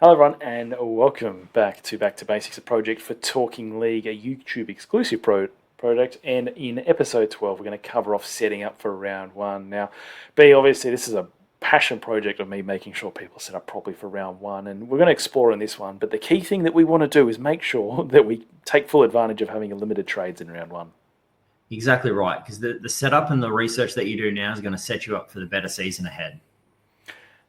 Hello, everyone, and welcome back to Basics, a project for Talking League, a YouTube exclusive project. And in episode 12, we're going to cover off setting up for round one. Now, obviously, this is a passion project of me making sure people set up properly for round one, and we're going to explore in this one. But the key thing that we want to do is make sure that we take full advantage of having a limited trades in round one. Exactly right, because the setup and the research that you do now is going to set you up for the better season ahead.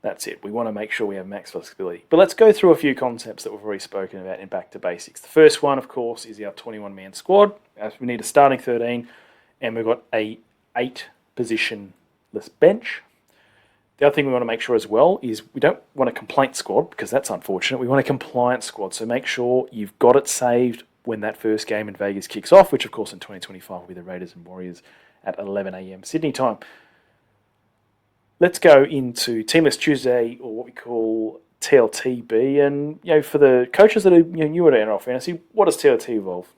That's it. We want to make sure we have max flexibility. But let's go through a few concepts that we've already spoken about in Back to Basics. The first one, of course, is our 21-man squad. As we need a starting 13, and we've got a 8-positionless bench. The other thing we want to make sure as well is we don't want a complaint squad, because that's unfortunate. We want a compliant squad. So make sure you've got it saved when that first game in Vegas kicks off, which, of course, in 2025 will be the Raiders and Warriors at 11 a.m. Sydney time. Let's go into Teamless Tuesday, or what we call TLTB. And for the coaches that are newer to NRL Fantasy, what does TLT involve?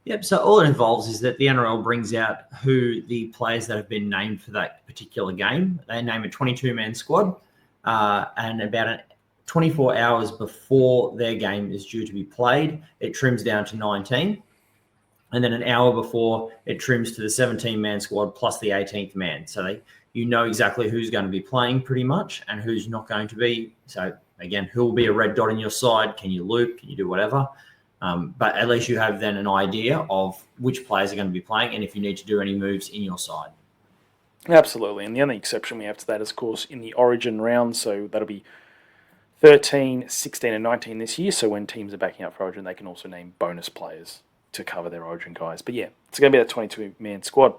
Yep. So all it involves is that the NRL brings out who the players that have been named for that particular game. They name a 22-man squad, and about 24 hours before their game is due to be played, it trims down to 19. And then an hour before, it trims to the 17-man squad plus the 18th man. So you know exactly who's going to be playing pretty much and who's not going to be. So, again, who will be a red dot in your side? Can you loop? Can you do whatever? But at least you have then an idea of which players are going to be playing and if you need to do any moves in your side. Absolutely. And the only exception we have to that is, of course, in the Origin round. So that'll be 13, 16 and 19 this year. So when teams are backing up for Origin, they can also name bonus players to cover their Origin guys. But yeah, it's going to be that 22-man squad.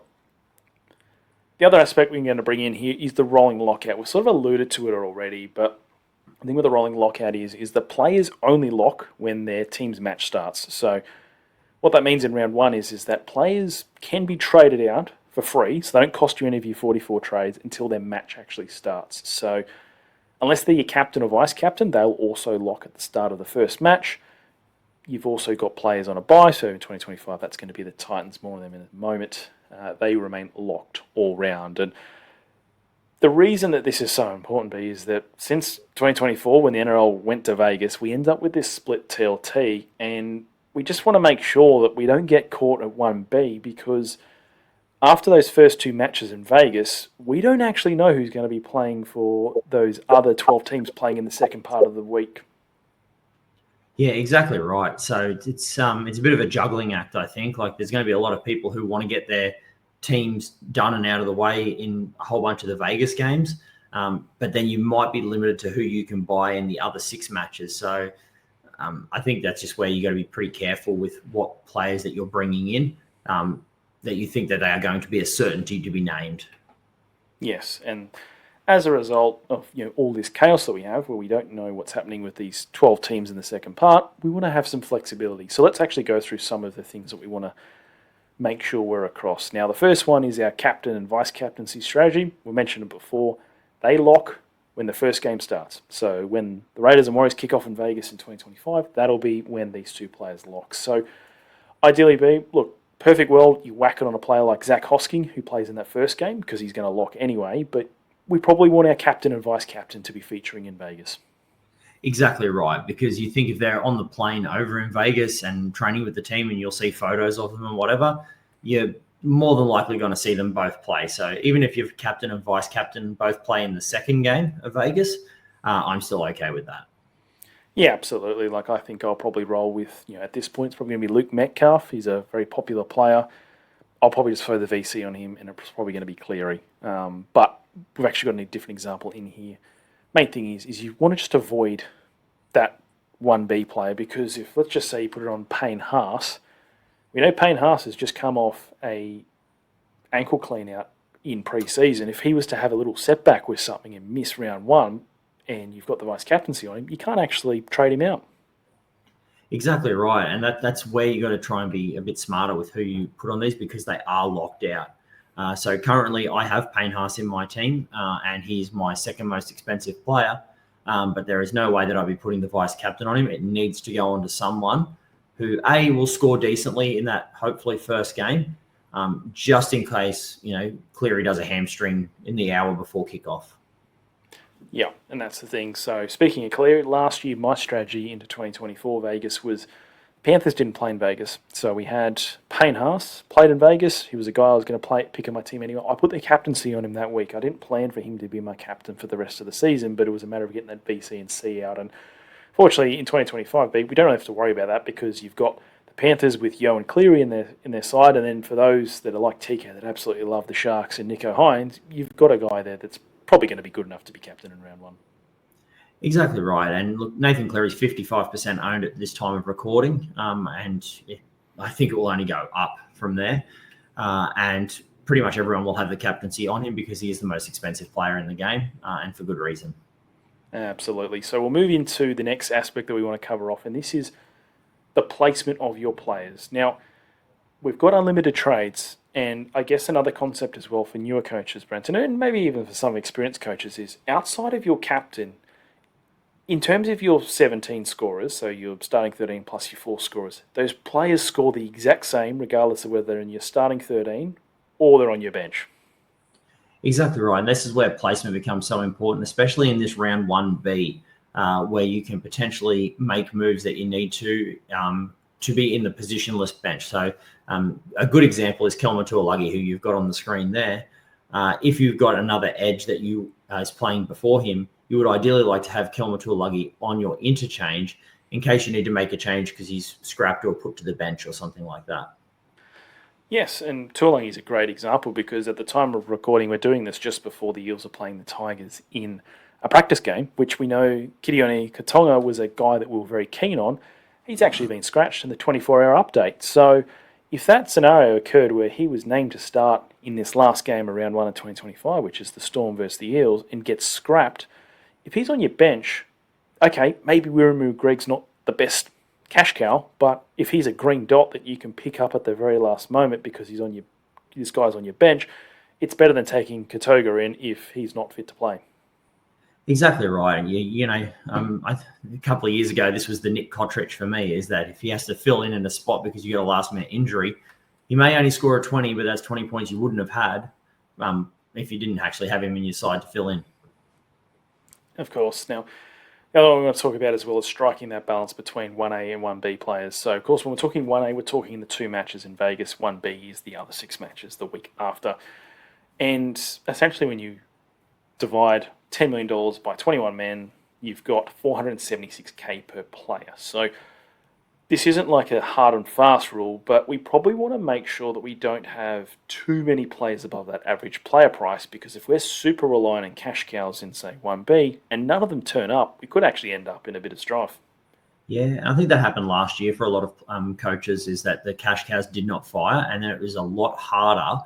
The other aspect we're going to bring in here is the rolling lockout. We've sort of alluded to it already, but the thing with the rolling lockout is the players only lock when their team's match starts. So what that means in round one is that players can be traded out for free, so they don't cost you any of your 44 trades until their match actually starts. So unless they're your captain or vice captain, they'll also lock at the start of the first match. You've also got players on a bye, so in 2025 that's going to be the Titans, more of them in a moment. They remain locked all round. And the reason that this is so important, is that since 2024, when the NRL went to Vegas, we end up with this split TLT, and we just want to make sure that we don't get caught at 1B, because after those first two matches in Vegas, we don't actually know who's going to be playing for those other 12 teams playing in the second part of the week. Yeah, exactly right. So it's a bit of a juggling act, I think. Like, there's going to be a lot of people who want to get their teams done and out of the way in a whole bunch of the Vegas games, but then you might be limited to who you can buy in the other 6 matches. So I think that's just where you got to be pretty careful with what players that you're bringing in, that you think that they are going to be a certainty to be named. Yes, and as a result of all this chaos that we have, where we don't know what's happening with these 12 teams in the second part, we want to have some flexibility. So let's actually go through some of the things that we want to make sure we're across. Now, the first one is our captain and vice captaincy strategy. We mentioned it before. They lock when the first game starts. So when the Raiders and Warriors kick off in Vegas in 2025, that'll be when these two players lock. So ideally, perfect world, you whack it on a player like Zach Hosking, who plays in that first game, because he's going to lock anyway, but we probably want our captain and vice captain to be featuring in Vegas. Exactly right, because you think if they're on the plane over in Vegas and training with the team and you'll see photos of them and whatever, you're more than likely going to see them both play. So even if your captain and vice captain both play in the second game of Vegas, I'm still okay with that. Yeah, absolutely. I think I'll probably roll with, at this point, it's probably going to be Luke Metcalf. He's a very popular player. I'll probably just throw the VC on him, and it's probably going to be Cleary. But we've actually got a different example in here. Main thing is you want to just avoid that 1B player, because if, let's just say, you put it on Payne Haas, we know Payne Haas has just come off a ankle clean out in pre-season. If he was to have a little setback with something and miss round one, and you've got the vice captaincy on him, you can't actually trade him out. Exactly right, and that's where you got to try and be a bit smarter with who you put on these, because they are locked out. So currently I have Payne Haas in my team, and he's my second most expensive player, but there is no way that I'll be putting the vice captain on him. It needs to go on to someone who, A, will score decently in that hopefully first game, just in case, Cleary does a hamstring in the hour before kickoff. Yeah, and that's the thing. So speaking of Cleary, last year my strategy into 2024 Vegas was Panthers didn't play in Vegas. So we had Payne Haas played in Vegas. He was a guy I was going to pick in my team anyway. I put the captaincy on him that week. I didn't plan for him to be my captain for the rest of the season, but it was a matter of getting that B, C, and C out. And fortunately, in 2025, we don't have to worry about that because you've got the Panthers with Yo and Cleary in their side, and then for those that are like TK that absolutely love the Sharks and Nico Hines, you've got a guy there that's probably going to be good enough to be captain in round one. Exactly right. And look, Nathan Cleary's 55% owned at this time of recording. And I think it will only go up from there. And pretty much everyone will have the captaincy on him because he is the most expensive player in the game, and for good reason. Absolutely. So we'll move into the next aspect that we want to cover off, and this is the placement of your players. Now, we've got unlimited trades, and I guess another concept as well for newer coaches, Brenton, and maybe even for some experienced coaches, is outside of your captain, in terms of your 17 scorers, so your starting 13 plus your 4 scorers, those players score the exact same regardless of whether they're in your starting 13 or they're on your bench. Exactly right. And this is where placement becomes so important, especially in this round 1B, where you can potentially make moves that you need to be in the positionless bench. So a good example is Kelma Tuolagi, who you've got on the screen there. If you've got another edge that you is playing before him, you would ideally like to have Kelma Tuolagi on your interchange in case you need to make a change because he's scrapped or put to the bench or something like that. Yes, and Tuolangi is a great example because at the time of recording, we're doing this just before the Eels are playing the Tigers in a practice game, which we know Kidione Katonga was a guy that we were very keen on. He's actually been scratched in the 24-hour update. So if that scenario occurred where he was named to start in this last game around 1 of 2025, which is the Storm versus the Eels, and gets scrapped, if he's on your bench, okay, maybe we remove Greg's not the best cash cow, but if he's a green dot that you can pick up at the very last moment because this guy's on your bench, it's better than taking Katoga in if he's not fit to play. Exactly right. And a couple of years ago, this was the Nick Cottridge for me, is that if he has to fill in a spot because you got a last minute injury, he may only score a 20, but that's 20 points you wouldn't have had if you didn't actually have him in your side to fill in. Of course. Now, the other one we're going to talk about as well is striking that balance between 1A and 1B players. So, of course, when we're talking 1A, we're talking the 2 matches in Vegas. 1B is the other 6 matches the week after. And essentially, when you divide $10 million by 21 men, you've got 476K per player. So this isn't like a hard and fast rule, but we probably want to make sure that we don't have too many players above that average player price, because if we're super reliant on cash cows in, say, 1B, and none of them turn up, we could actually end up in a bit of strife. Yeah, I think that happened last year for a lot of coaches, is that the cash cows did not fire, and then it was a lot harder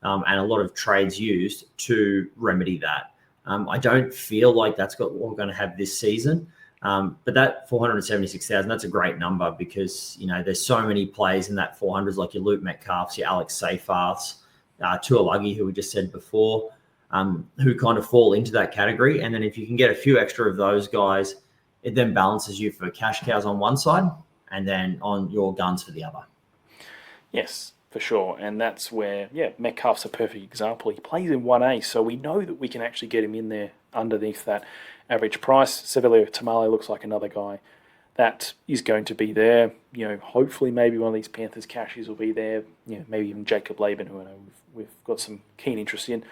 and a lot of trades used to remedy that. I don't feel like that's what we're going to have this season. But that 476,000, that's a great number because, there's so many players in that 400s, like your Luke Metcalfs, your Alex Seyfarths, Tuolagi, who we just said before, who kind of fall into that category. And then if you can get a few extra of those guys, it then balances you for cash cows on one side and then on your guns for the other. Yes, for sure. And that's where, Metcalf's a perfect example. He plays in 1A, so we know that we can actually get him in there underneath that average price. Sevilio Tamale looks like another guy that is going to be there. Hopefully maybe one of these Panthers cashies will be there. Maybe even Jacob Laban, who I know we've got some keen interest in.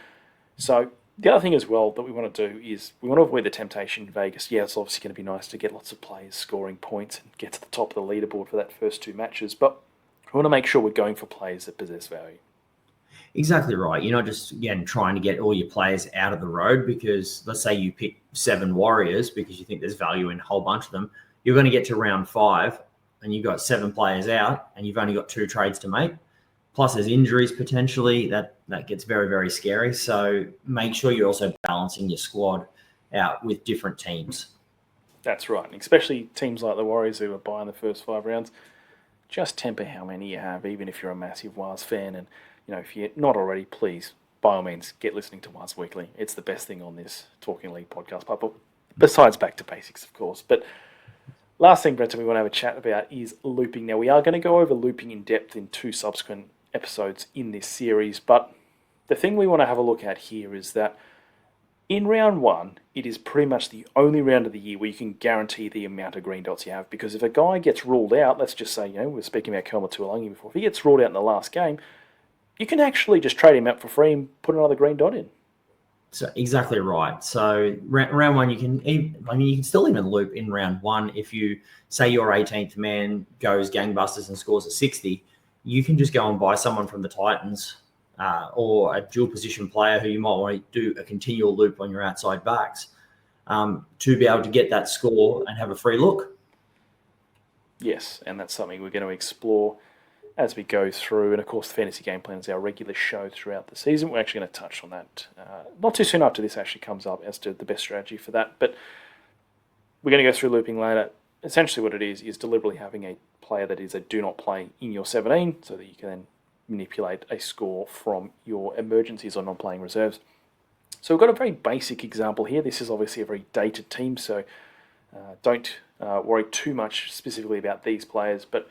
So the other thing as well that we want to do is we want to avoid the temptation in Vegas. Yeah, it's obviously going to be nice to get lots of players scoring points and get to the top of the leaderboard for that first 2 matches, but we want to make sure we're going for players that possess value. Exactly right. You're not just, again, trying to get all your players out of the road because let's say you pick 7 Warriors because you think there's value in a whole bunch of them. You're going to get to round 5 and you've got 7 players out and you've only got 2 trades to make. Plus there's injuries potentially. That gets very, very scary. So make sure you're also balancing your squad out with different teams. That's right. And especially teams like the Warriors who are buying the first 5 rounds. Just temper how many you have, even if you're a massive Wars fan. And if you're not already, please, by all means, get listening to Wars Weekly. It's the best thing on this Talking League podcast, but besides back to basics, of course. But last thing, Brenton, we want to have a chat about is looping. Now, we are going to go over looping in depth in 2 subsequent episodes in this series, but the thing we want to have a look at here is that In round one, it is pretty much the only round of the year where you can guarantee the amount of green dots you have. Because if a guy gets ruled out, let's just say, we were speaking about Kelma Tuolangi before, if he gets ruled out in the last game, you can actually just trade him out for free and put another green dot in. So exactly right. So round one, you can still even loop in round one. If you say your 18th man goes gangbusters and scores a 60, you can just go and buy someone from the Titans or a dual position player who you might want to do a continual loop on your outside backs to be able to get that score and have a free look. Yes, and that's something we're going to explore as we go through. And of course, the Fantasy Game Plan is our regular show throughout the season. We're actually going to touch on that not too soon after this actually comes up as to the best strategy for that. But we're going to go through looping later. Essentially what it is deliberately having a player that is a do not play in your 17 so that you can then manipulate a score from your emergencies or non-playing reserves. So we've got a very basic example here. This is obviously a very dated team, so don't worry too much specifically about these players. But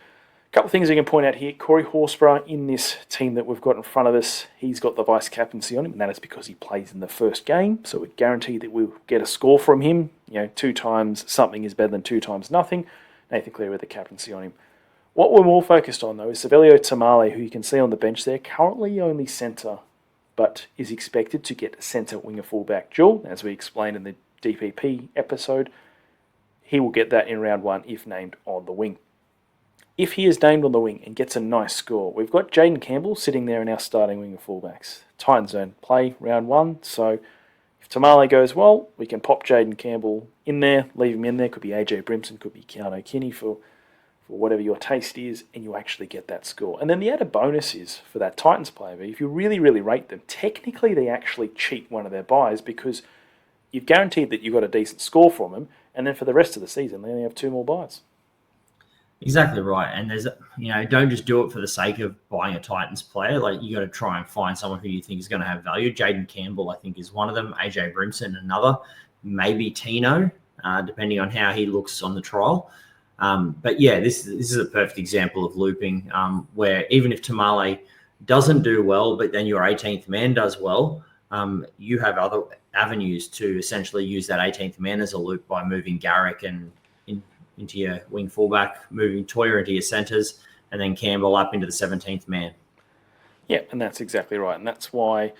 a couple of things I can point out here. Corey Horsburgh in this team that we've got in front of us, he's got the vice captaincy on him, and that is because he plays in the first game. So we're guaranteed that we'll get a score from him. 2 times something is better than 2 times nothing. Nathan Cleary with the captaincy on him. What we're more focused on, though, is Savelio Tamale, who you can see on the bench there, currently only centre, but is expected to get centre winger fullback dual, as we explained in the DPP episode. He will get that in round one if named on the wing. If he is named on the wing and gets a nice score, we've got Jaden Campbell sitting there in our starting winger fullbacks. Titans don't play round one, so if Tamale goes well, we can pop Jaden Campbell in there, leave him in there. Could be AJ Brimson, could be Keanu Kinney for whatever your taste is, and you actually get that score. And then the added bonus is for that Titans player, if you really, really rate them, technically they actually cheat one of their buys because you've guaranteed that you've got a decent score from them, and then for the rest of the season, they only have 2 more buys. Exactly right. And there's, don't just do it for the sake of buying a Titans player. Like, you got to try and find someone who you think is going to have value. Jaden Campbell, I think, is one of them. AJ Brimson, another. Maybe Tino, depending on how he looks on the trial. But yeah, this is a perfect example of looping, where even if Tamale doesn't do well, but then your 18th man does well, you have other avenues to essentially use that 18th man as a loop by moving Garrick and into your wing fullback, moving Toyer into your centres, and then Campbell up into the 17th man. Yeah, and that's exactly right. And that's why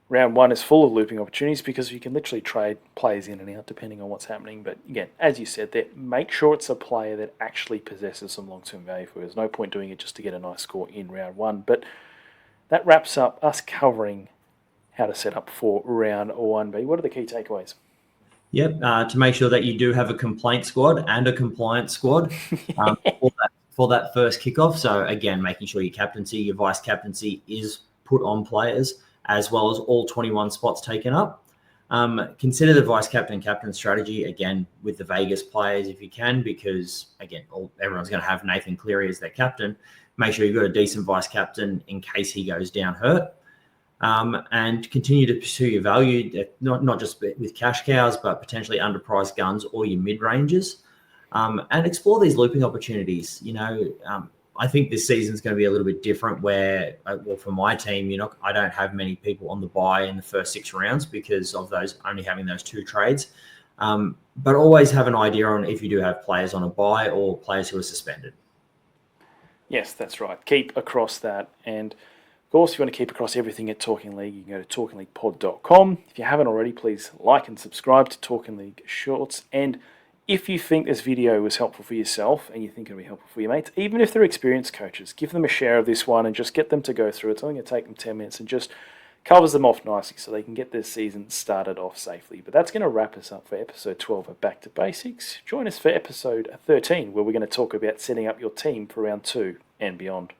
round one is full of looping opportunities, because you can literally trade players in and out depending on what's happening. But again, as you said, that make sure it's a player that actually possesses some long-term value for you. There's no point doing it just to get a nice score in round one. But that wraps up us covering how to set up for round 1B. What are the key takeaways? Yep, to make sure that you do have a complaint squad and a compliance squad for that first kickoff. So again, making sure your captaincy, your vice captaincy is put on players, as well as all 21 spots taken up. Consider the vice captain strategy, again, with the Vegas players if you can, because, again, everyone's going to have Nathan Cleary as their captain. Make sure you've got a decent vice captain in case he goes down hurt. And continue to pursue your value, not just with cash cows, but potentially underpriced guns or your mid-ranges. And explore these looping opportunities. I think this season's going to be a little bit different where, for my team, I don't have many people on the buy in the first 6 rounds because of those only having those 2 trades. But always have an idea on if you do have players on a buy or players who are suspended. Yes, that's right. Keep across that. And of course, if you want to keep across everything at Talking League, you can go to talkingleaguepod.com. If you haven't already, please like and subscribe to Talking League Shorts. And if you think this video was helpful for yourself and you think it'll be helpful for your mates, even if they're experienced coaches, give them a share of this one and just get them to go through it. It's only going to take them 10 minutes and just covers them off nicely so they can get their season started off safely. But that's going to wrap us up for episode 12 of Back to Basics. Join us for episode 13, where we're going to talk about setting up your team for round 2 and beyond.